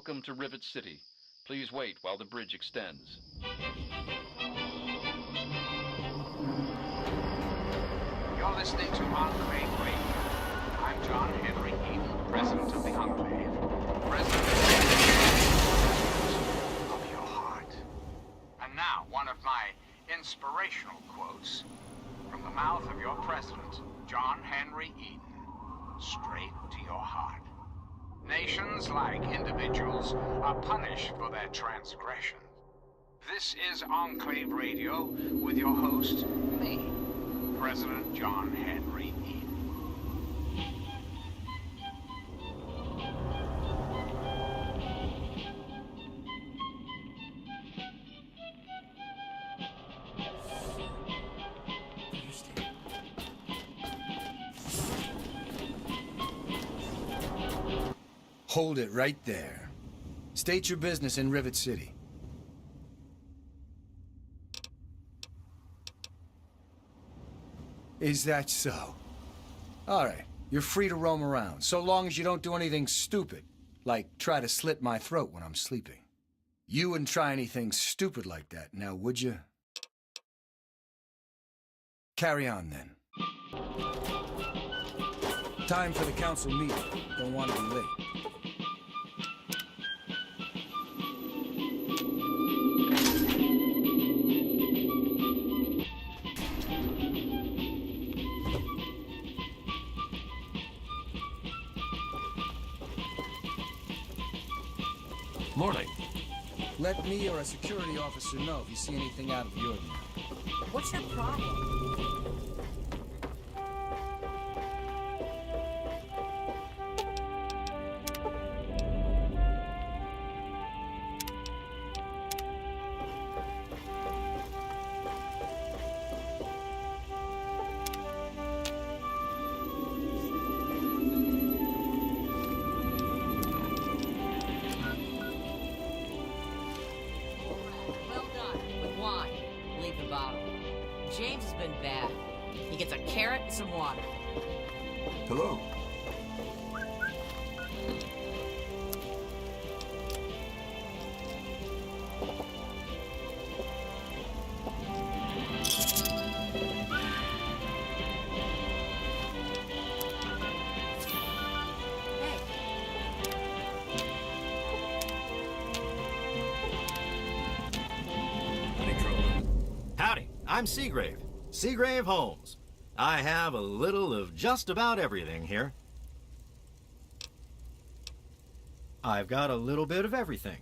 Welcome to Rivet City. Please wait while the bridge extends. You're listening to Enclave Radio. I'm John Henry Eden, President of the Enclave. President of your heart. And now, one of my inspirational quotes from the mouth of your President, John Henry Eden. Straight to your heart. Nations, like individuals, are punished for their transgressions. This is Enclave Radio with your host, me, President John Henry Eden. Hold it right there. State your business in Rivet City. Is that so? All right, you're free to roam around, so long as you don't do anything stupid, like try to slit my throat when I'm sleeping. You wouldn't try anything stupid like that, now would you? Carry on, then. Time for the council meeting. Don't want to be late. Morning. Let me or a security officer know if you see anything out of the ordinary. What's your problem? James has been bad. He gets a carrot and some water. Hello. I'm Seagrave. Seagrave Holmes. I have a little of just about everything here. I've got a little bit of everything.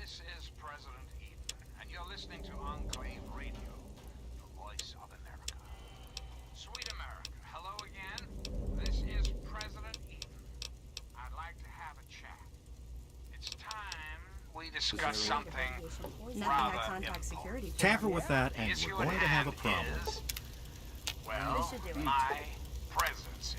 This is President Eden, and you're listening to Enclave Radio, the voice of America. Sweet America, hello again. This is President Eden. I'd like to have a chat. It's time we discuss something rather important. Tamper with that and we're going to have a problem. Well, my presidency.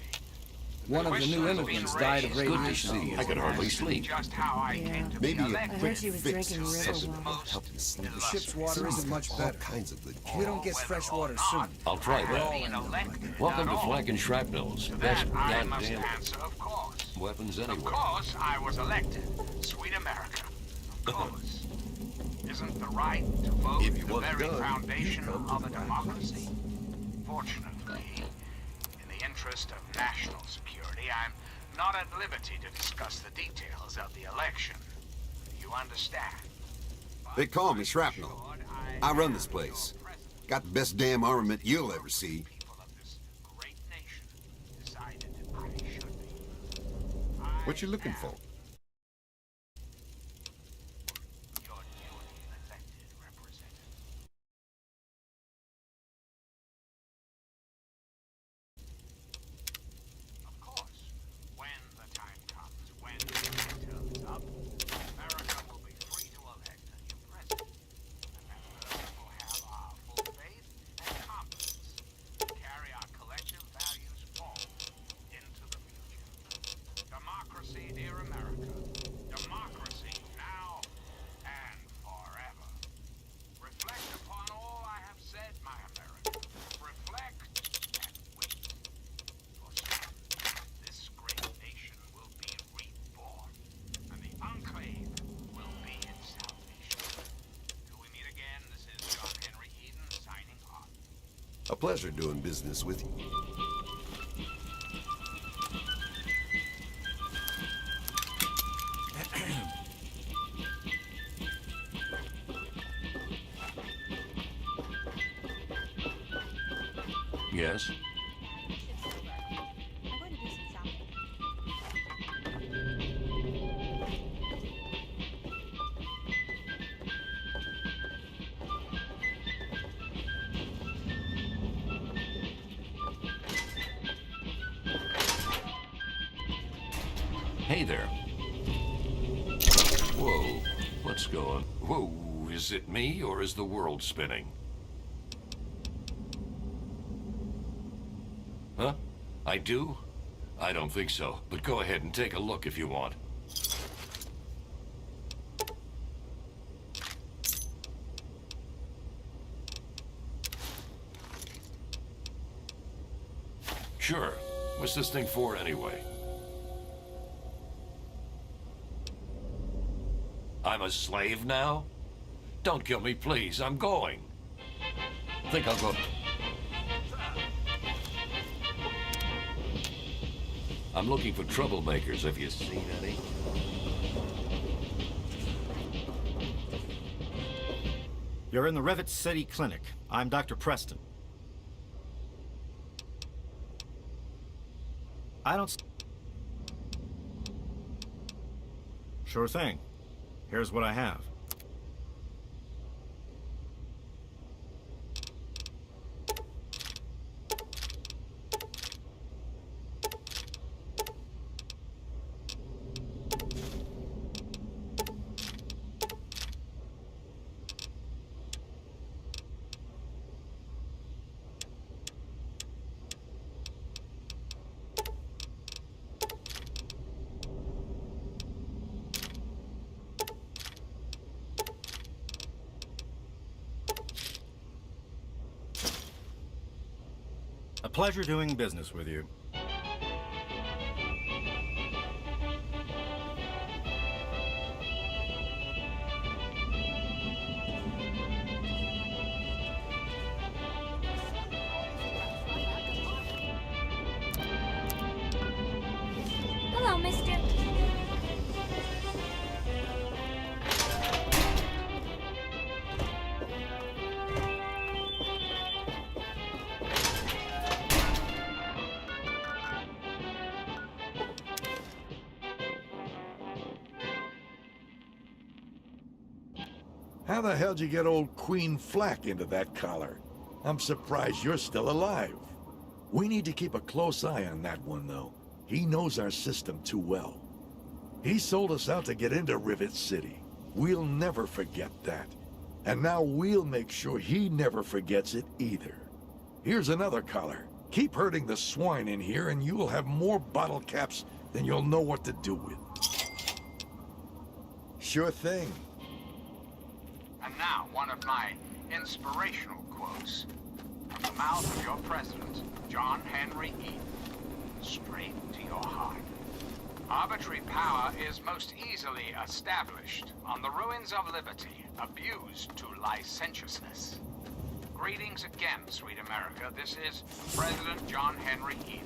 One of the new immigrants died of radiation. I could hardly sleep. Just how I came to Maybe be a elected. quick she was fix drinking or real something well. will help you sleep. The ship's water isn't much All better. kinds of good. We don't get fresh water soon. I'll try I'm that. being elected, Welcome to not all. Flak and Shrapnel's To best that I must goddamn answer, of course. weapons Of anywhere. course, I was elected. Sweet America. Of course. Isn't the right to vote If you the want it very done, foundation you come to of a the right democracy? Fortunately, in the interest of national security, I'm not at liberty to discuss the details of the election. You understand? They call me Shrapnel. I run this place. Got the best damn armament you'll ever see. People of this great nation decided I should be. What you looking for? Your newly elected representative. Of course, when the time comes, when the time turns up, America will be free to elect a new president. And that person will have our full faith and confidence to carry our collective values forward into the future. Democracy, dear America. A pleasure doing business with you. Yes? I'm going to do some shopping. Hey there. Whoa, what's going? Whoa, is it me or is the world spinning? Huh? I do? I don't think so, but go ahead and take a look if you want. Sure. What's this thing for anyway? I'm a slave now? Don't kill me, please. I'm going. Think I'll go... I'm looking for troublemakers. Have you seen any? You're in the Rivet City Clinic. I'm Dr. Preston. I don't... Sure thing. Here's what I have. A pleasure doing business with you. Hello, mister. How the hell'd you get old Queen Flack into that collar? I'm surprised you're still alive. We need to keep a close eye on that one, though. He knows our system too well. He sold us out to get into Rivet City. We'll never forget that. And now we'll make sure he never forgets it either. Here's another collar. Keep herding the swine in here and you'll have more bottle caps than you'll know what to do with. Sure thing. And now, one of my inspirational quotes from the mouth of your president, John Henry Eden, straight to your heart. Arbitrary power is most easily established on the ruins of liberty, abused to licentiousness. Greetings again, sweet America. This is President John Henry Eden,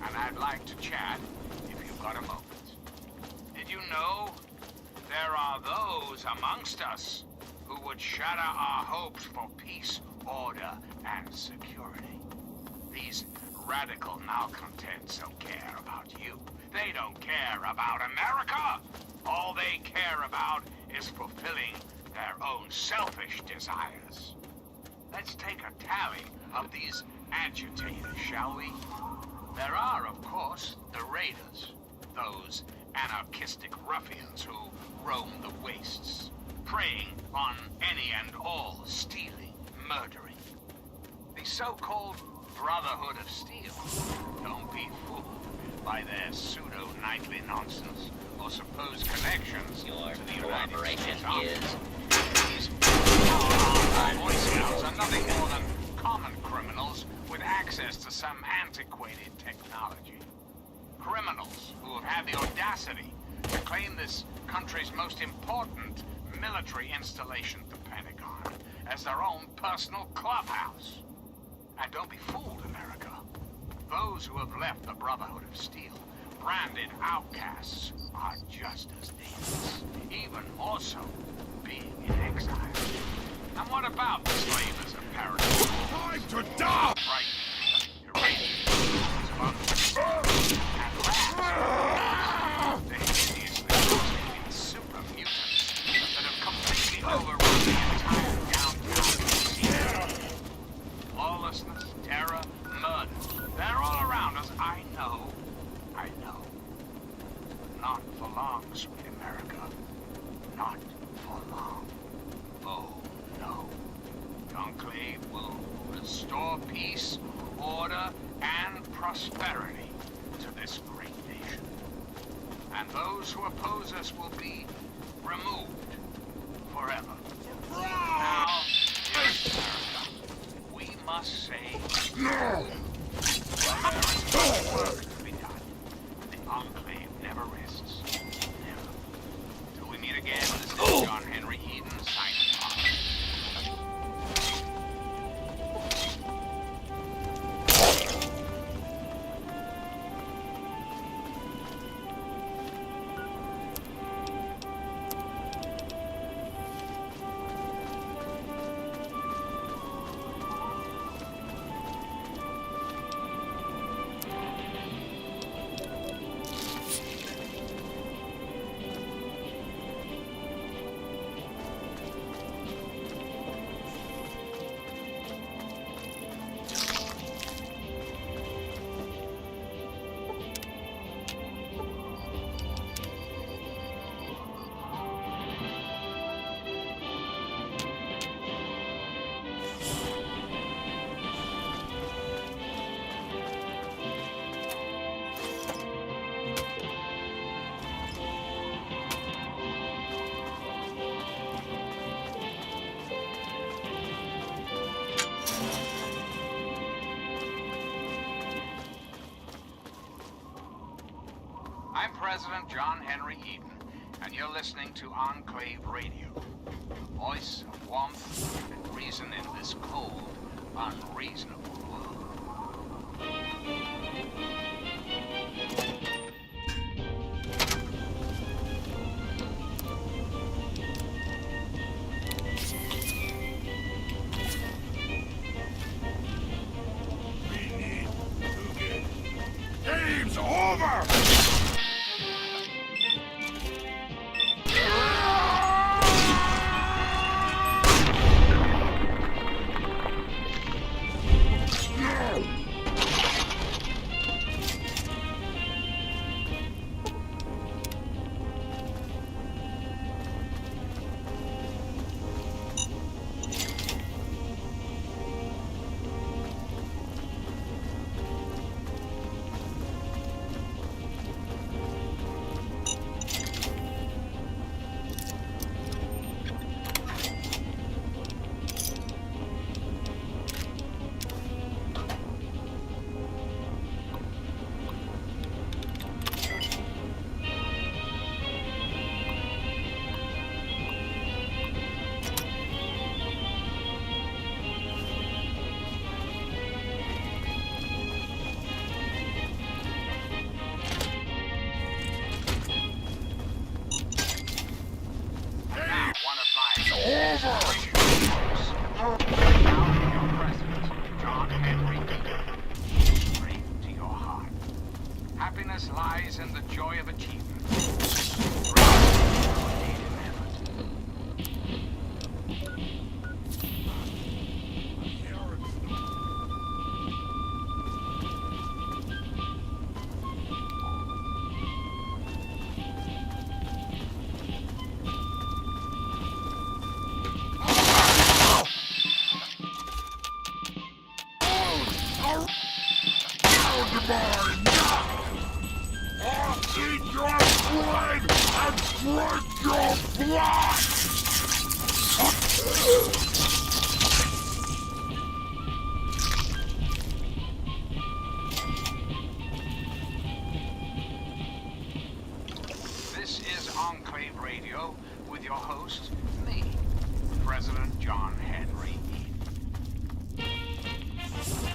and I'd like to chat if you've got a moment. Did you know there are those amongst us who would shatter our hopes for peace, order, and security? These radical malcontents don't care about you. They don't care about America. All they care about is fulfilling their own selfish desires. Let's take a tally of these agitators, shall we? There are, of course, the raiders, those anarchistic ruffians who roam the wastes, preying on any and all stealing, murdering. The so-called Brotherhood of Steel. Don't be fooled by their pseudo-knightly nonsense or supposed connections Your to the United cooperation States Army. is These Boy Scouts are nothing more than common criminals with access to some antiquated technology. Criminals who have had the audacity to claim this country's most important military installation, the Pentagon, as their own personal clubhouse. And don't be fooled, America. Those who have left the Brotherhood of Steel, branded outcasts, are just as dangerous, even more so, being in exile. And what about the slavers of paradise? Time to die! Right. And last, the hideously mutating super mutants that have completely overrun the entire downtown scene. Lawlessness, terror, murder. They're all around us. I know. Not for long, sweet America. Not for long. Oh, no. The Enclave will restore peace, order, and prosperity to this great nation. And those who oppose us will be removed forever. Now, dearest America, we must say no. There is much work to be done. The Enclave never rests. Never. Till we meet again, this is John Henry Eden signing off. I'm President John Henry Eden, and you're listening to Enclave Radio, the voice of warmth and reason in this cold, unreasonable world. We need to get... Game's over! Happiness lies in the joy of achievement. This is Enclave Radio with your host, me, President John Henry Eden.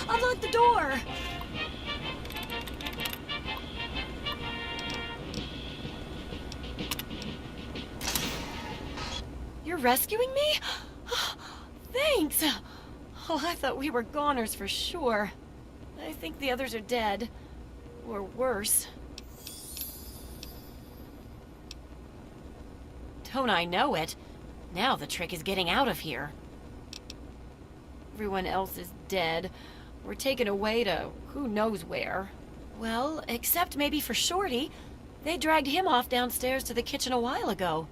Unlock the door! You're rescuing me? Thanks! Oh, I thought we were goners for sure. I think the others are dead. Or worse. Don't I know it? Now the trick is getting out of here. Everyone else is dead. We're taken away to who knows where. Well, except maybe for Shorty. They dragged him off downstairs to the kitchen a while ago.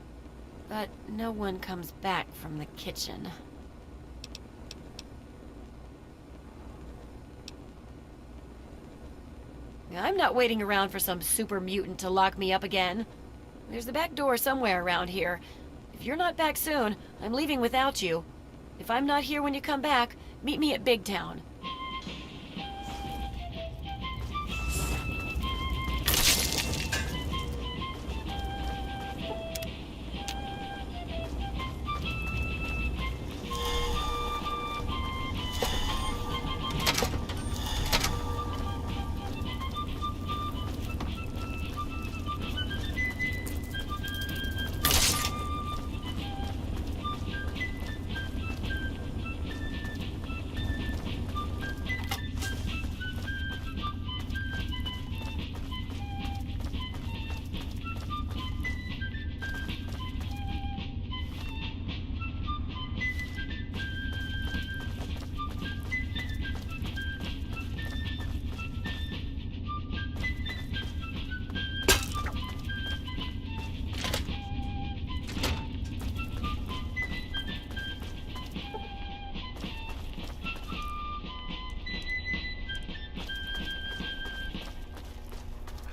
But no one comes back from the kitchen. I'm not waiting around for some super mutant to lock me up again. There's the back door somewhere around here. If you're not back soon, I'm leaving without you. If I'm not here when you come back, meet me at Big Town.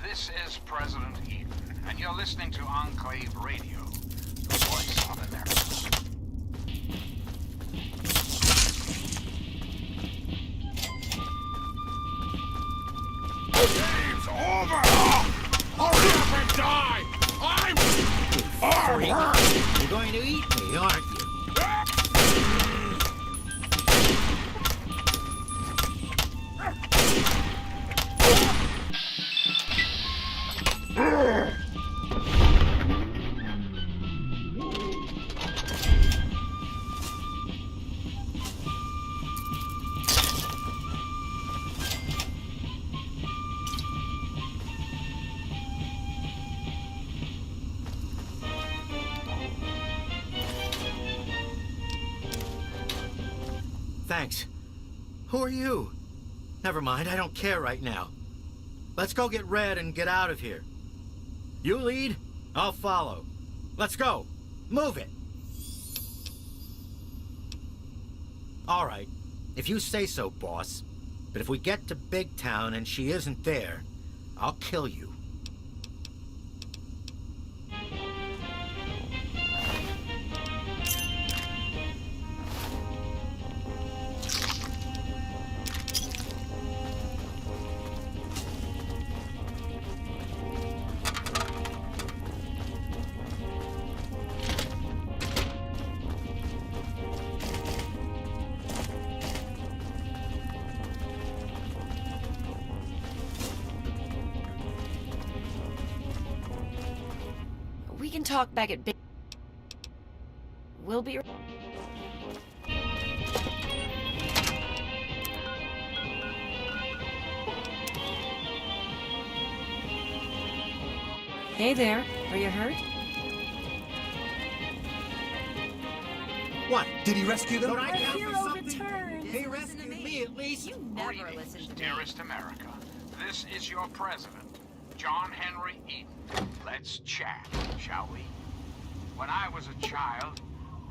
This is President Eden, and you're listening to Enclave Radio, the voice of America. Game's over! Hurry up and die! I'm You're going to eat me, aren't you? Thanks. Who are you? Never mind, I don't care right now. Let's go get Red and get out of here. You lead, I'll follow. Let's go. Move it. All right, if you say so, boss. But if we get to Big Town and she isn't there, I'll kill you. We can talk back at Big... We'll be... Hey there, are you hurt? What? Did he rescue them? Don't I Our count for hero something? returned. He rescued me at least. You never Greetings, listen to me. dearest America. This is your president, John Henry Eden. Let's chat, shall we? When I was a child,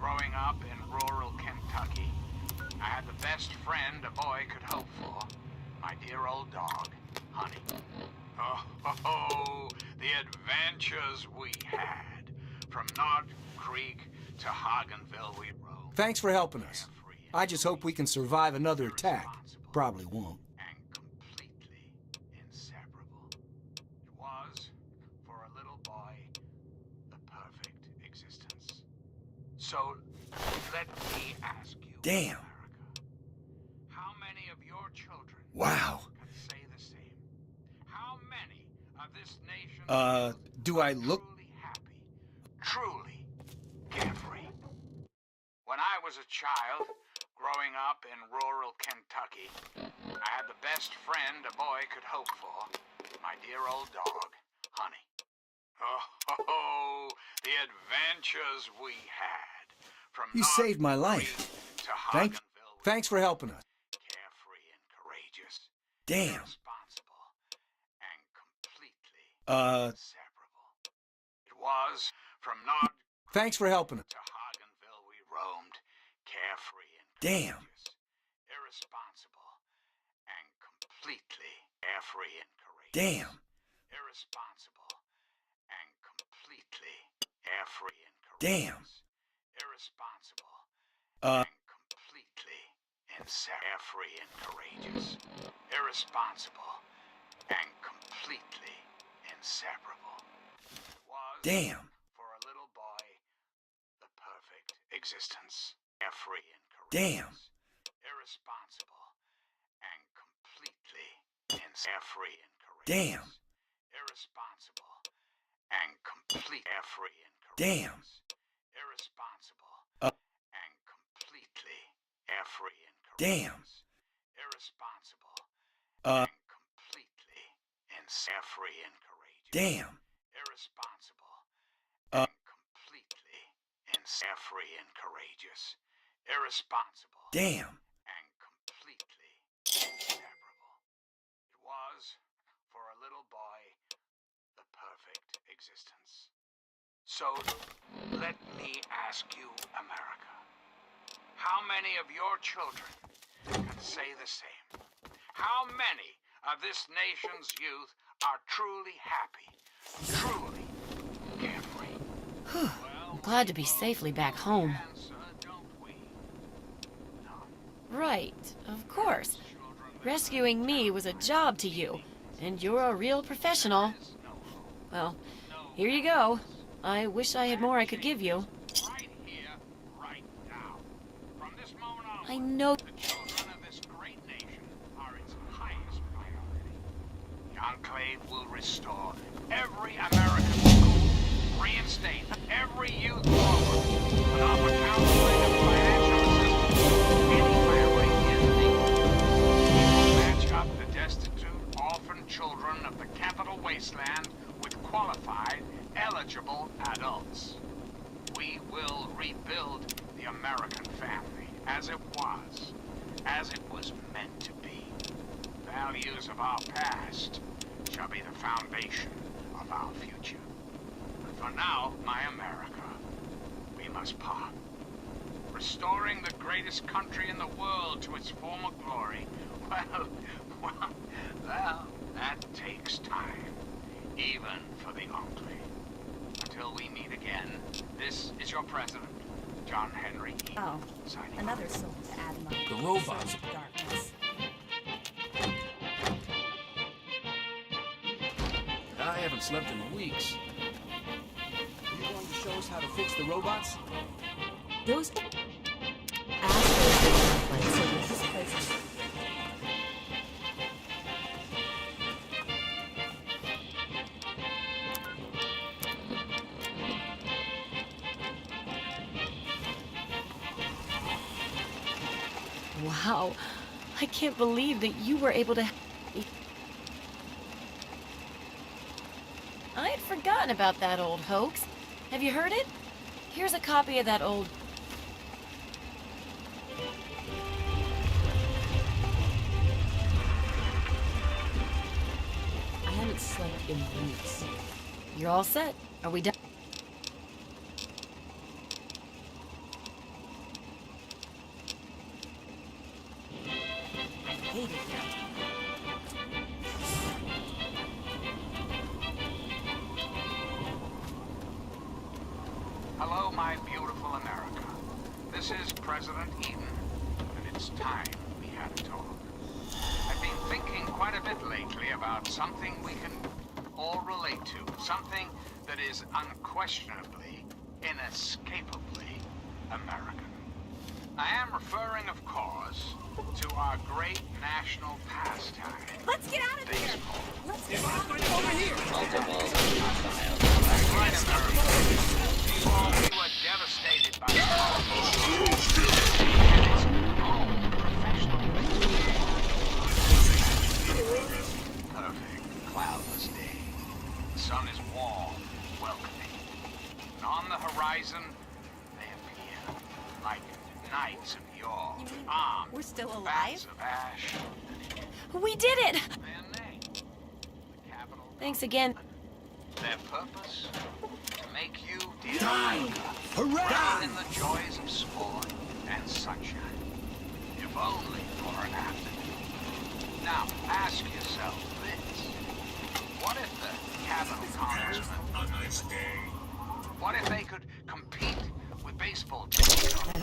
growing up in rural Kentucky, I had the best friend a boy could hope for. My dear old dog, Honey. Oh, the adventures we had. From Knott Creek to Hagenville we roamed. Thanks for helping us. I just hope we can survive another attack. Probably won't. And completely inseparable. It was, for a little boy, the perfect existence. So, let me ask you, Damn. America, how many of your children Wow. can say the same. How many of this nation's Do I look... truly happy, truly carefree? When I was a child, growing up in rural Kentucky, I had the best friend a boy could hope for, my dear old dog, Honey. Oh, the adventures we had. From You saved my life. to Harganville, Thanks for helping us. carefree and courageous, Damn. irresponsible, and completely Uh, inseparable. It was from Nod thanks for helping us. to Harganville we roamed, carefree and Damn. courageous, irresponsible, and completely carefree and courageous. Damn. Irresponsible and completely carefree and courageous. Damn. Irresponsible Uh, and completely carefree and courageous. Irresponsible and completely inseparable. It was damn. for a little boy the perfect existence. Carefree and courageous. Damn. Irresponsible and completely carefree and courageous. Damn. Irresponsible and complete carefree and courageous. Damn. Irresponsible Uh, and completely carefree and courageous. Damn. Irresponsible Uh, and completely carefree and courageous. damn. Irresponsible Uh, and completely carefree and courageous. Irresponsible damn. and completely inseparable. It was, for a little boy, the perfect existence. So, let me ask you, America, how many of your children can say the same? How many of this nation's youth are truly happy, truly carefree? I'm glad to be safely back home. Answer, don't we? No. Right, of course. Rescuing me was a job to you, and you're a real professional. Well, here you go. I wish I had more I could give you. Right here, right now. From this moment on, I know. the children of this great nation are its highest priority. The Enclave will restore every American school, reinstate every youth program, and offer counseling and financial assistance to any family in need. Match up the destitute, orphan children of the capital wasteland with qualified, eligible adults. We will rebuild the American family as it was meant to be. Values of our past shall be the foundation of our future. But for now, my America, we must part. Restoring the greatest country in the world to its former glory, well, that takes time, even for the Enclave. Until we meet again, this is your president, John Henry Eaton, Oh, signing another off. soul to add my The robots. soul of darkness. I haven't slept in weeks. Are you going to show us how to fix the robots? Those assholes like so this place is Wow. I can't believe that you were able to... I had forgotten about that old hoax. Have you heard it? Here's a copy of that old... I haven't slept in weeks. You're all set. Are we done? I hate it here. Hello, my beautiful America. This is President Eden, and it's time we had a talk. I've been thinking quite a bit lately about something we can all relate to, something that is unquestionably, inescapably American. I am referring, of course, to our great national pastime. Let's get out of here. Baseball. Let's get out of here. Over here. Multiple style. That's right, America. Before we were devastated by the and its own professional perfect, cloudless day. The sun is warm, welcoming. And on the horizon, they appear like knights of yore, armed We're still with alive? bats of ash. We did it! Their name, the capital. Thanks again. Their purpose, to make you, dear America, revel in the joys of sport and sunshine, if only for an afternoon. Now, ask yourself this. What if the capital congressman... A nice day. What if they could compete with baseball teams?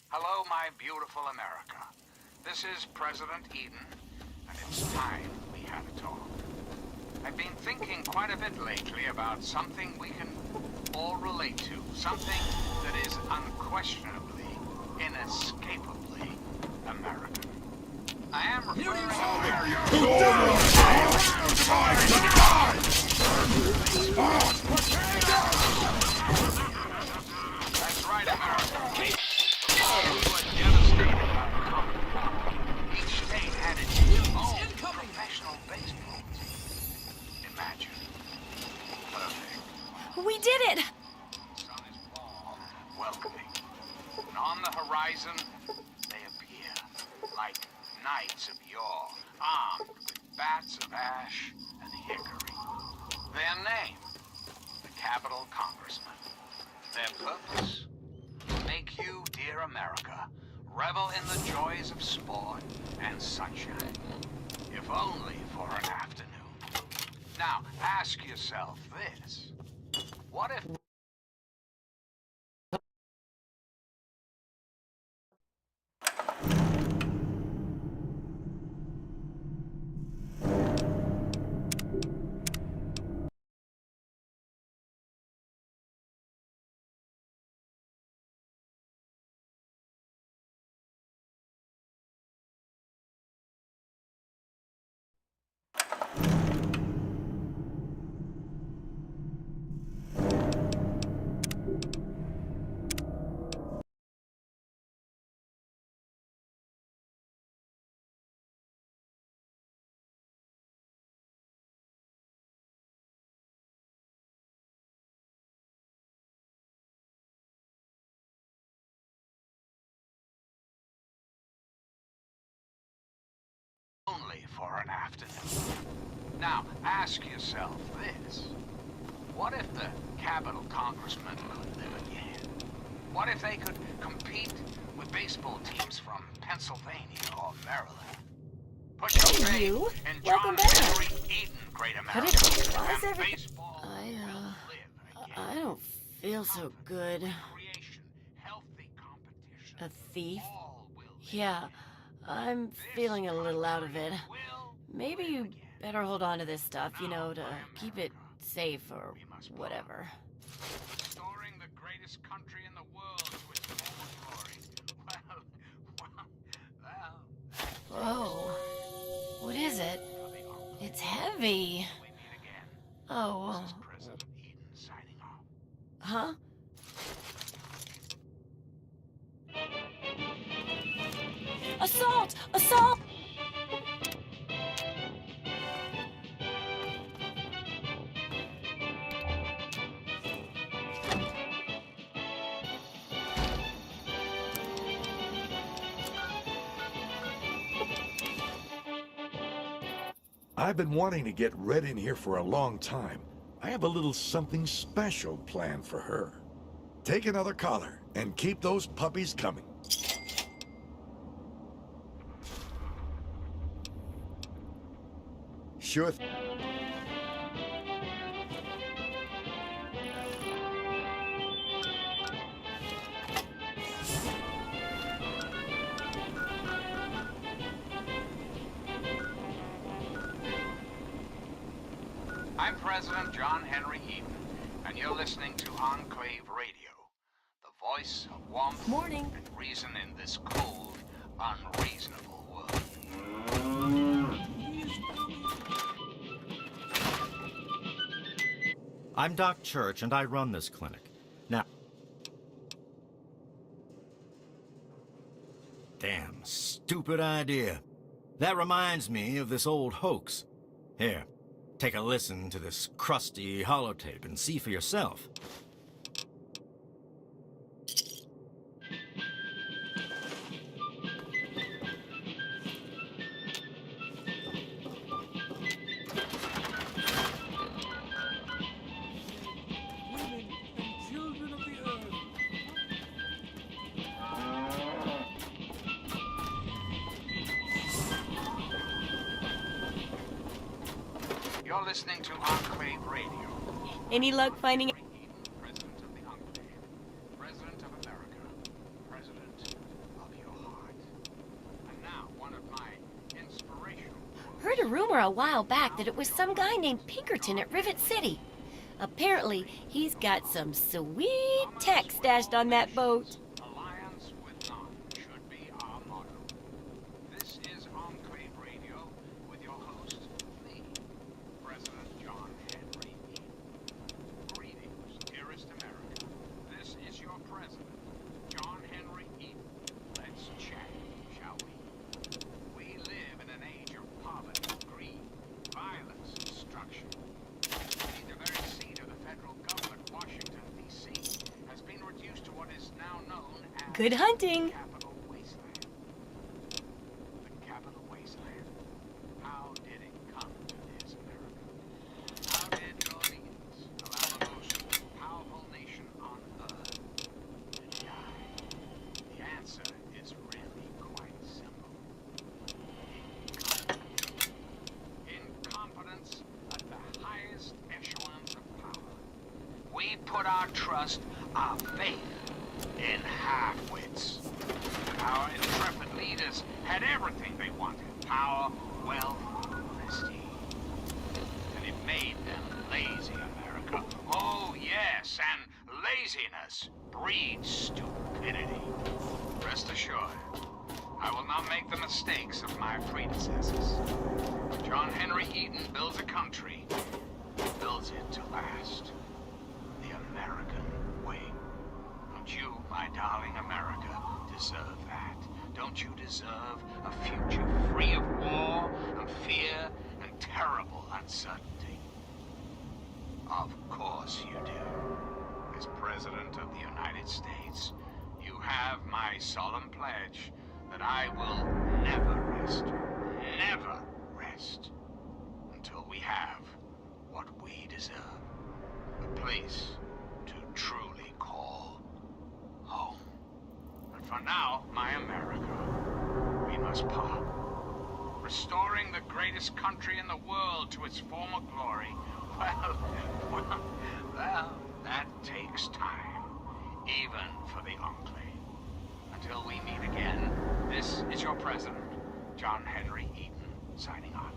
Hello, my beautiful America. This is President Eden, and it's time we had a talk. I've been thinking quite a bit lately about something we can all relate to, something that is unquestionably, inescapably American. I am referring That's right, America. Each state had its own professional baseball team. Imagine. Perfect. We did it! The sun is warm, welcoming. And on the horizon, they appear like knights of yore, armed with bats of ash and hickory. Their name, the capital congressman. Their purpose, make you, dear America, revel in the joys of sport and sunshine, if only for an afternoon. Now, ask yourself this. What if... only for an afternoon. Now, ask yourself this. What if the capital congressman could live again? What if they could compete with baseball teams from Pennsylvania or Maryland? Put your faith You? in Welcome John back. Henry Eden, great How America. did... Why is And everything... baseball will live again. I don't feel so good. Recreation, healthy competition. A thief? All will live Yeah, I'm feeling a little out of it. Maybe you better hold on to this stuff, you know, to keep it safe or whatever. Restoring the greatest country in the world to its former glory. Whoa. What is it? It's heavy. Oh. This is President Eden signing off. Huh? Assault! Assault! I've been wanting to get Red in here for a long time. I have a little something special planned for her. Take another collar and keep those puppies coming. Sure. I'm President John Henry Eden, and you're listening to Enclave Radio, the voice of warmth Morning. and reason in this cold, unreasonable world. I'm Doc Church, and I run this clinic. Now... Damn stupid idea. That reminds me of this old hoax. Here, take a listen to this crusty holotape and see for yourself. Women and children of the earth. You're listening to Enclave Radio. Any luck finding... President of the Enclave. President of America. President of your heart. And now, one of my inspirational quotes. Heard a rumor a while back that it was some guy named Pinkerton at Rivet City. Apparently, he's got some sweet tech stashed on that boat. Alliance with none should be our motto. This is Enclave Radio with your host, me, President John Henry Eden. Greetings, dearest America. This is your president, John Henry Eden. Let's chat, shall we? We live in an age of poverty, greed, violence, and destruction. Indeed, the very seat of the federal government, Washington, D.C., has been reduced to what is now known as Good hunting. the Capital Wasteland. The Capital Wasteland. How did it come to this, America? How did your leaders allow the most powerful nation on earth to die? The answer is really quite simple. Incompetence at the highest echelons of power. We put our trust, our faith, in half-wits. Our intrepid leaders had everything they wanted. Power, wealth, prestige. And it made them lazy, America. Oh, yes, and laziness breeds stupidity. Rest assured, I will not make the mistakes of my predecessors. John Henry Eden builds a country. He builds it to last. The American way. Don't you, my darling America, deserve that? Don't you deserve a future free of war and fear and terrible uncertainty? Of course you do. As President of the United States, you have my solemn pledge that I will never rest, until we have what we deserve. A place to truly call home. But for now, my America, we must part. Restoring the greatest country in the world to its former glory, well, that takes time, even for the Enclave. Until we meet again, this is your president, John Henry Eaton, signing off.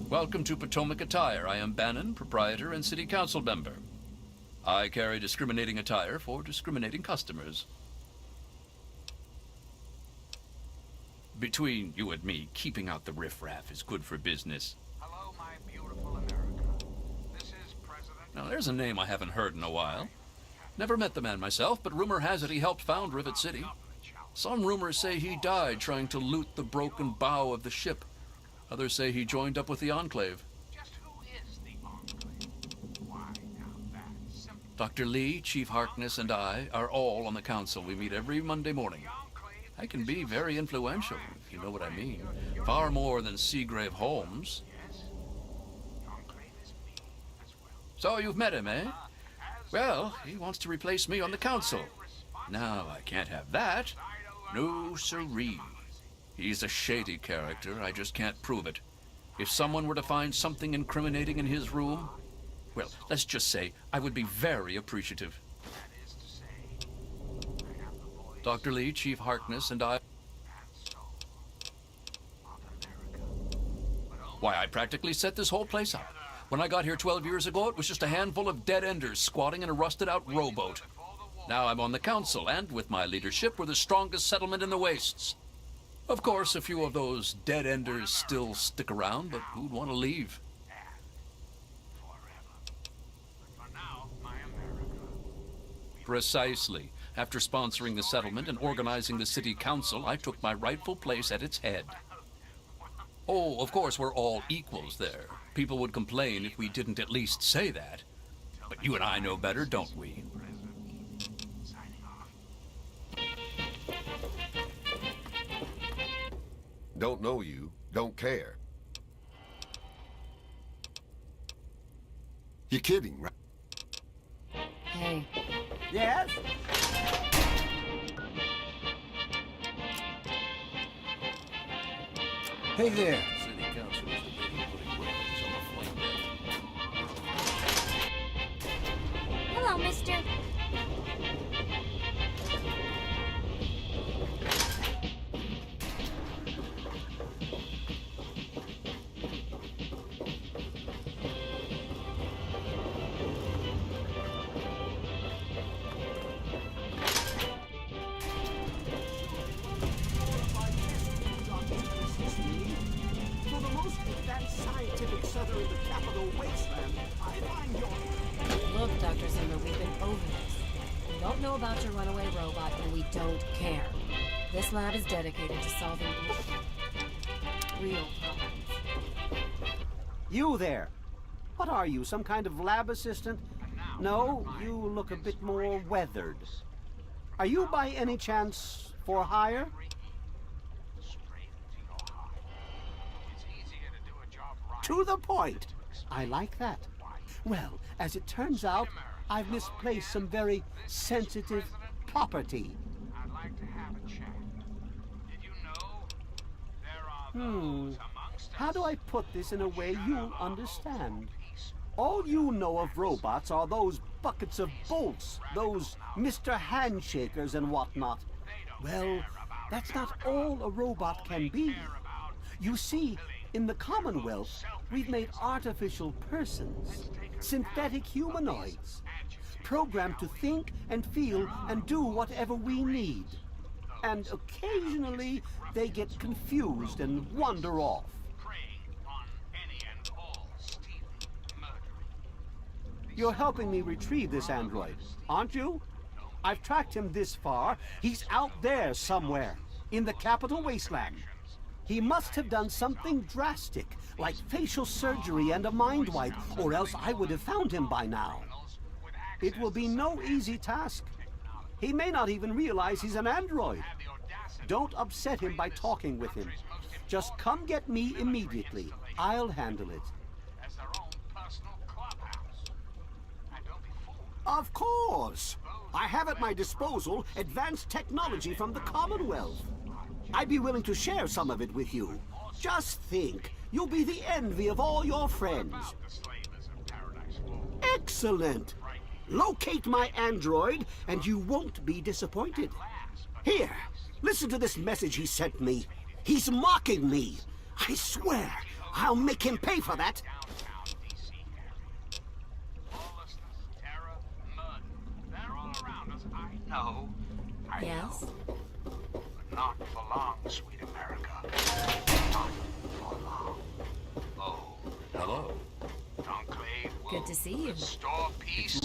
Welcome to Potomac Attire. I am Bannon, proprietor and city council member. I carry discriminating attire for discriminating customers. Between you and me, keeping out the riffraff is good for business. Hello, my beautiful America. This is President... Now, there's a name I haven't heard in a while. Never met the man myself, but rumor has it he helped found Rivet City. Some rumors say he died trying to loot the broken bow of the ship. Others say he joined up with the Enclave. Just who is the Enclave? Why, now that's simple. Dr. Lee, Chief Harkness, and I are all on the council. We meet every Monday morning. I can be very influential, if you know what I mean. Far more than Seagrave Holmes. Yes, the Enclave is me as well. So you've met him, eh? Well, he wants to replace me on the council. Now, I can't have that. No siree. He's a shady character. I just can't prove it. If someone were to find something incriminating in his room, well, let's just say I would be very appreciative. That is to say, I have the voice Dr. Lee, Chief Harkness, and I... and soul of America. Why, I practically set this whole place up. When I got here 12 years ago, it was just a handful of dead-enders squatting in a rusted-out rowboat. Now I'm on the council, and with my leadership, we're the strongest settlement in the wastes. Of course, a few of those dead-enders still stick around, but who'd want to leave? For now, my America. Precisely. After sponsoring the settlement and organizing the city council, I took my rightful place at its head. Oh, of course, we're all equals there. People would complain if we didn't at least say that. But you and I know better, don't we? Don't know you, don't care. You're kidding, right? Hey. Yes? Hey there. City council is debating putting roads on the flame deck. Hello, mister. For the most advanced scientific center in the capital wasteland, I find your... Look, Dr. Zimmer, we've been over this. We don't know about your runaway robot, and we don't care. This lab is dedicated to solving real problems. You there. What are you, some kind of lab assistant? No, you look a bit more weathered. Are you by any chance for hire? Straight to your heart. It's easier to do a job right. To the point. I like that. Well, as it turns out, I've misplaced some very sensitive property. I'd like to have a chat. Did you know there are those amongst How do us I put this in a way you'll understand? All you know of robots are those buckets of bolts, those Mr. Handshakers and whatnot. Well, that's not all a robot can be. You see, in the Commonwealth, we've made artificial persons, synthetic humanoids, programmed to think and feel and do whatever we need. And occasionally, they get confused and wander off. You're helping me retrieve this android, aren't you? I've tracked him this far. He's out there somewhere, in the capital wasteland. He must have done something drastic, like facial surgery and a mind wipe, or else I would have found him by now. It will be no easy task. He may not even realize he's an android. Don't upset him by talking with him. Just come get me immediately. I'll handle it. Of course! I have at my disposal advanced technology from the Commonwealth. I'd be willing to share some of it with you. Just think, you'll be the envy of all your friends. Excellent! Locate my android, and you won't be disappointed. Here, listen to this message he sent me. He's mocking me. I swear, I'll make him pay for that. No, I Yes? know. But not for long, sweet America. Not for long. Oh, Hello. Enclave will Good to see you. restore peace.